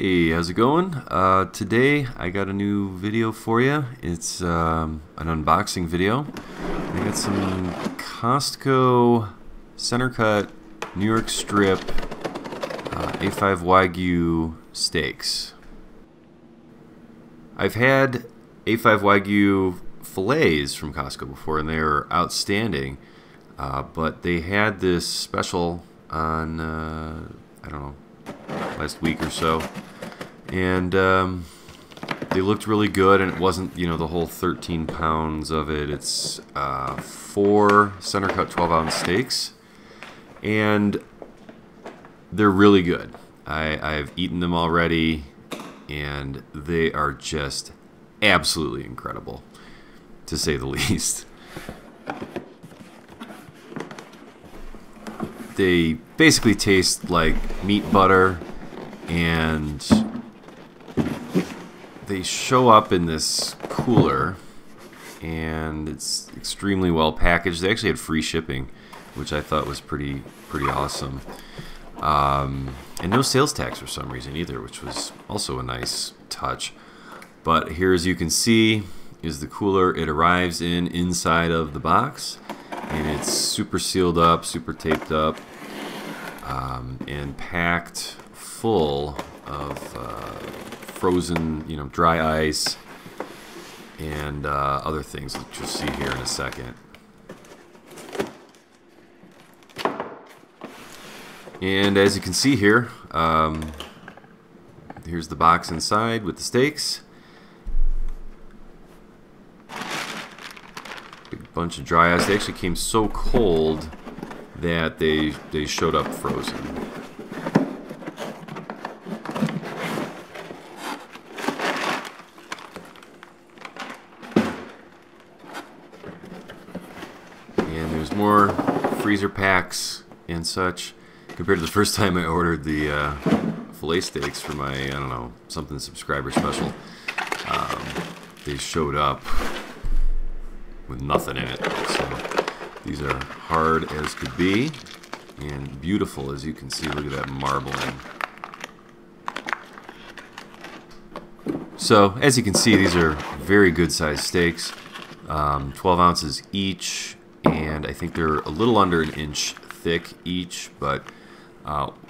Hey, how's it going? Today I got a new video for you. It's an unboxing video. I got some Costco center cut New York strip A5 Wagyu steaks. I've had A5 Wagyu fillets from Costco before and they were outstanding, but they had this special on, I don't know, last week or so, and they looked really good, and it wasn't, you know, the whole 13 pounds of it. It's 4 center cut 12-ounce steaks, and they're really good. I've eaten them already, and they are just absolutely incredible, to say the least. They basically taste like meat butter, and they show up in this cooler, and it's extremely well packaged. They actually had free shipping, which I thought was pretty awesome. And no sales tax for some reason either, which was also a nice touch. But here, as you can see, is the cooler. It arrives inside of the box, and it's super sealed up, super taped up, and packed full of frozen, you know, dry ice and other things that you'll see here in a second. And as you can see here, here's the box inside with the steaks. Big bunch of dry ice. They actually came so cold that they showed up frozen. And there's more freezer packs and such. Compared to the first time I ordered the filet steaks for my, I don't know, something subscriber special, they showed up with nothing in it. So these are hard as could be and beautiful, as you can see. Look at that marbling. So as you can see, these are very good sized steaks, 12 ounces each, and I think they're a little under an inch thick each, but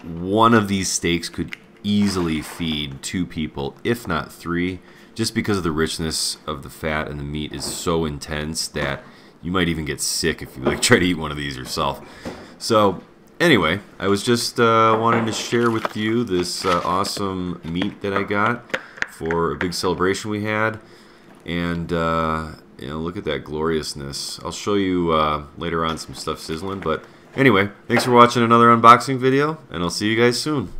one of these steaks could easily feed 2 people, if not 3, just because of the richness of the fat, and the meat is so intense that you might even get sick if you try to eat one of these yourself. So anyway, I was just wanting to share with you this awesome meat that I got for a big celebration we had, and you know, look at that gloriousness. I'll show you later on some stuff sizzling, but anyway, thanks for watching another unboxing video, and I'll see you guys soon.